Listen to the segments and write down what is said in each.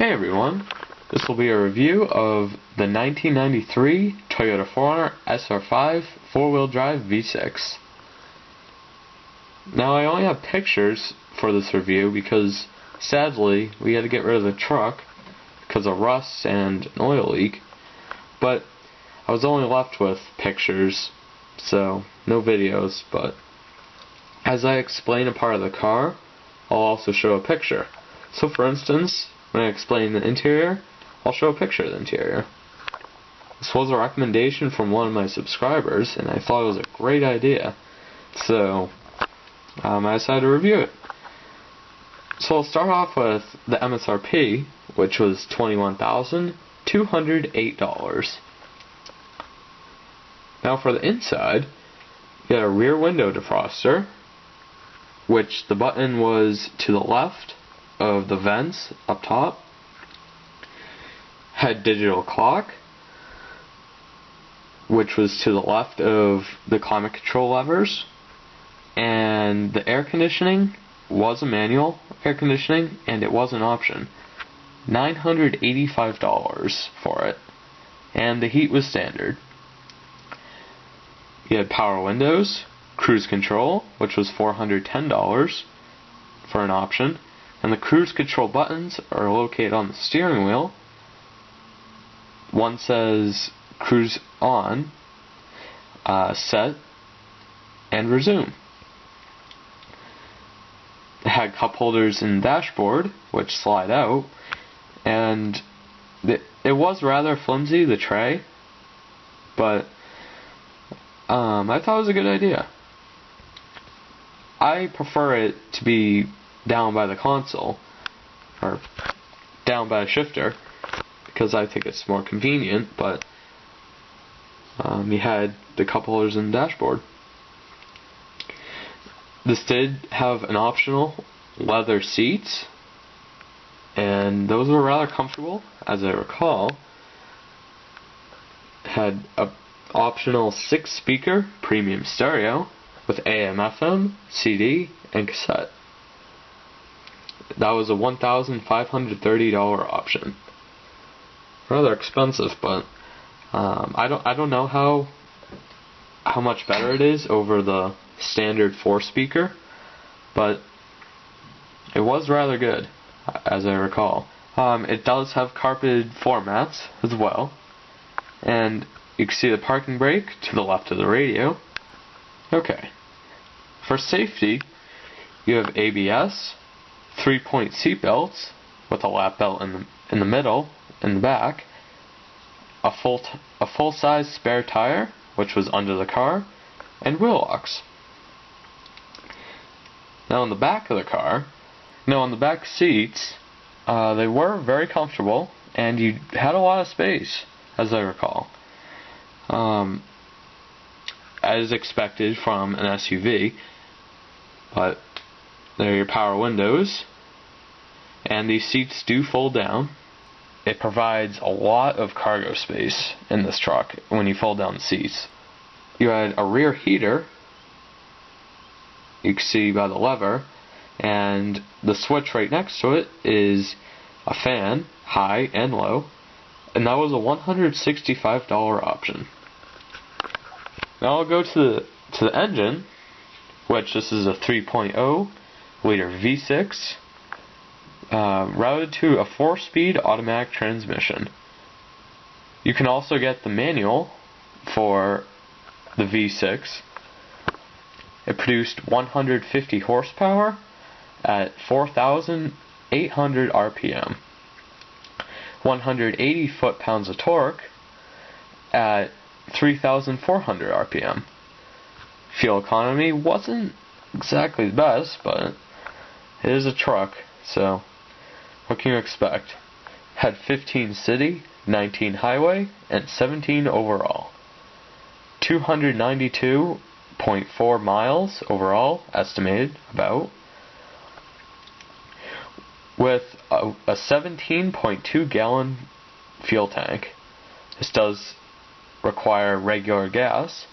Hey everyone, this will be a review of the 1993 Toyota 4Runner SR5 4-wheel drive V6. Now I only have pictures for this review because sadly we had to get rid of the truck because of rust and an oil leak, but I was only left with pictures, so no videos, but as I explain a part of the car, I'll also show a picture. So for instance, when I explain the interior, I'll show a picture of the interior. This was a recommendation from one of my subscribers, and I thought it was a great idea. So, I decided to review it. So I'll start off with the MSRP, which was $21,208. Now for the inside, you had a rear window defroster, which the button was to the left of the vents up top. Had digital clock, which was to the left of the climate control levers, and the air conditioning was a manual air conditioning, and it was an option. $985 for it, and the heat was standard. You had power windows, cruise control, which was $410 for an option, and the cruise control buttons are located on the steering wheel. One says cruise on, set, and resume. It had cup holders in the dashboard, which slide out, and it was rather flimsy, the tray, but I thought it was a good idea. I prefer it to be down by the console, or down by a shifter, because I think it's more convenient, but you had the cup holders in the dashboard. This did have an optional leather seats, and those were rather comfortable, as I recall. It had an optional 6-speaker premium stereo with AM, FM, CD, and cassette. That was a $1,530 option. Rather expensive, but I don't know how much better it is over the standard 4-speaker, but it was rather good, as I recall. It does have carpeted floor mats as well, and you can see the parking brake to the left of the radio. Okay, for safety, you have ABS, 3-point seat belts with a lap belt in the middle, in the back, a full-size spare tire, which was under the car, and wheel locks. Now on the back of the car, on the back seats, they were very comfortable, and you had a lot of space, as I recall. As expected from an SUV, but there are your power windows, and these seats do fold down. It provides a lot of cargo space in this truck when you fold down the seats. You had a rear heater, you can see by the lever, and the switch right next to it is a fan, high and low, and that was a $165 option. Now I'll go to the engine, which this is a 3.0 liter V6, routed to a 4-speed automatic transmission. You can also get the manual for the V6. It produced 150 horsepower at 4,800 RPM, 180 foot-pounds of torque at 3,400 RPM. Fuel economy wasn't exactly the best, but it is a truck, so what can you expect? Had 15 city, 19 highway, and 17 overall. 292.4 miles overall, estimated, about. With a 17.2 gallon fuel tank. This does require regular gas.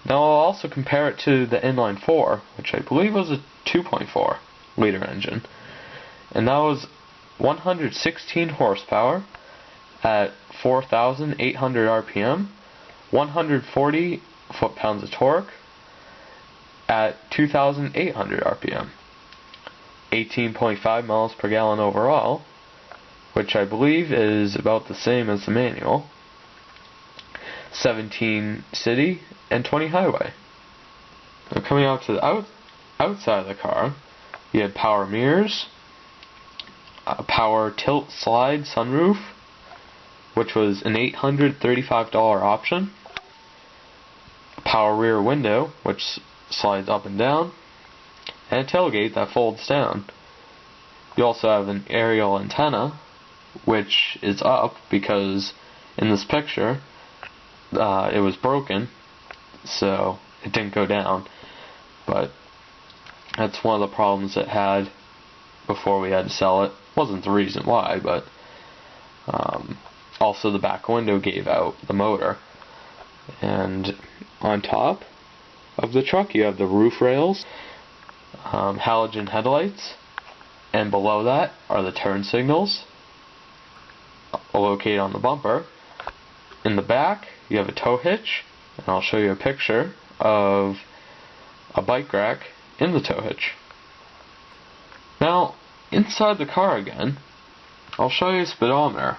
Now I'll also compare it to the inline 4, which I believe was a 2.4 liter engine. And that was 116 horsepower at 4,800 RPM, 140 foot-pounds of torque at 2,800 RPM, 18.5 miles per gallon overall, which I believe is about the same as the manual, 17 city and 20 highway. Now coming out to the outside of the car, you had power mirrors, a power tilt slide sunroof, which was an $835 option, a power rear window, which slides up and down, and a tailgate that folds down. You also have an aerial antenna, which is up because in this picture it was broken, so it didn't go down. But that's one of the problems it had before we had to sell it. Wasn't the reason why, but also the back window gave out the motor. And on top of the truck you have the roof rails, halogen headlights, and below that are the turn signals located on the bumper. In the back you have a tow hitch, and I'll show you a picture of a bike rack in the tow hitch. Now, inside the car again, I'll show you a speedometer.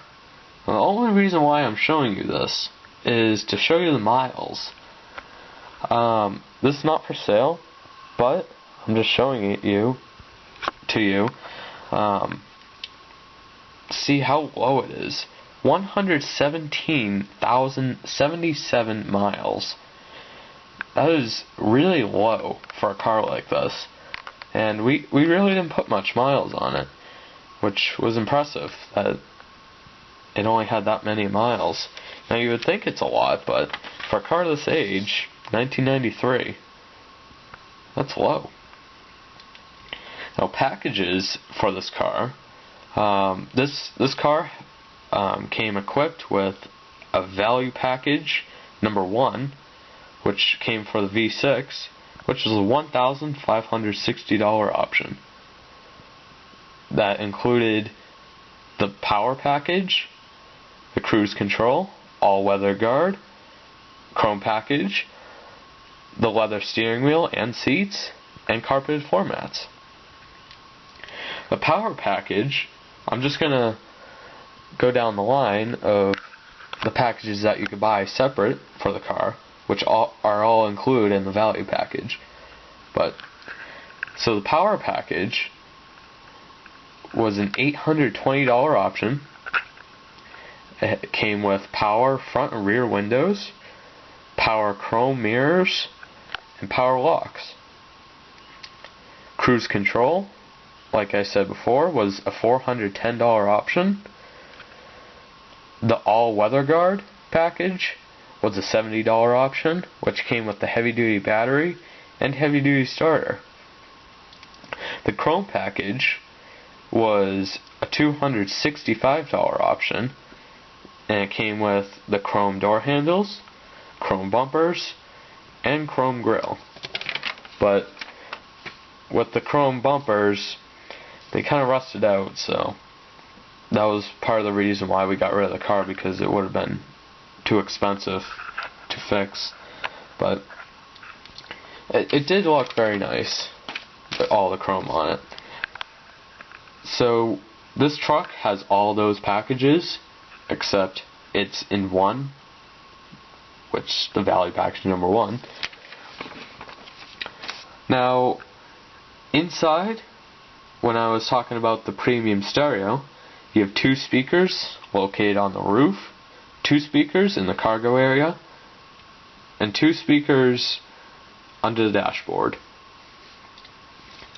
Now, the only reason why I'm showing you this is to show you the miles. This is not for sale, but I'm just showing it to you. See how low it is. 117,077 miles. That is really low for a car like this. And we really didn't put much miles on it, which was impressive that it only had that many miles. Now you would think it's a lot, but for a car this age, 1993, that's low. Now packages for this car, this car came equipped with a value package number 1, which came for the V6, which is a $1,560 option. That included the power package, the cruise control, all-weather guard, chrome package, the leather steering wheel and seats, and carpeted floor mats. The power package, I'm just going to go down the line of the packages that you could buy separate for the car, which are all included in the value package. So the power package was an $820 option. It came with power front and rear windows, power chrome mirrors, and power locks. Cruise control, like I said before, was a $410 option. The all-weather guard package was a $70 option, which came with the heavy-duty battery and heavy-duty starter. The chrome package was a $265 option, and it came with the chrome door handles, chrome bumpers, and chrome grille. But with the chrome bumpers, they kind of rusted out, so that was part of the reason why we got rid of the car, because it would have been too expensive to fix. But it did look very nice with all the chrome on it. So this truck has all those packages, except it's in one, which the value package number 1. Now, inside, when I was talking about the premium stereo, you have 2 speakers located on the roof, 2 speakers in the cargo area, and 2 speakers under the dashboard.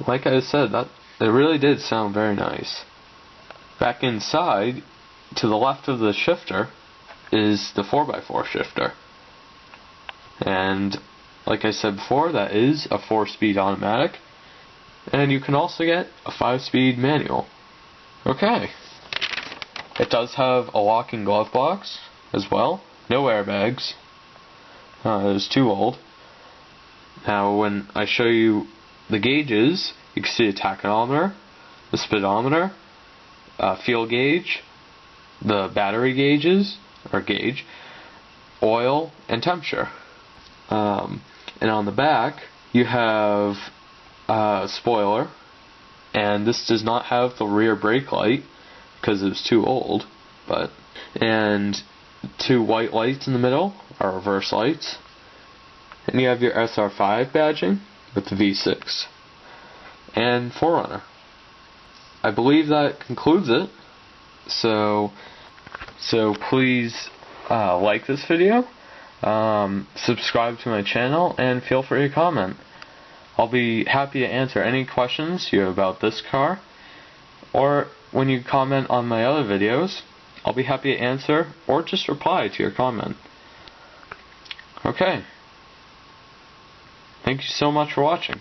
Like I said, that it really did sound very nice. Back inside, to the left of the shifter, is the 4x4 shifter. And like I said before, that is a 4-speed automatic. And you can also get a 5-speed manual. Okay. It does have a locking glove box as well. No airbags. It was too old. Now when I show you the gauges, you can see the tachometer, the speedometer, fuel gauge, the battery gauges, or gauge, oil, and temperature. And on the back, you have a spoiler, and this does not have the rear brake light because it was too old, and 2 white lights in the middle are reverse lights, and you have your SR5 badging with the V6 and 4Runner. I believe that concludes it. So please like this video, subscribe to my channel, and feel free to comment. I'll be happy to answer any questions you have about this car, or when you comment on my other videos, I'll be happy to answer or just reply to your comment. Okay. Thank you so much for watching.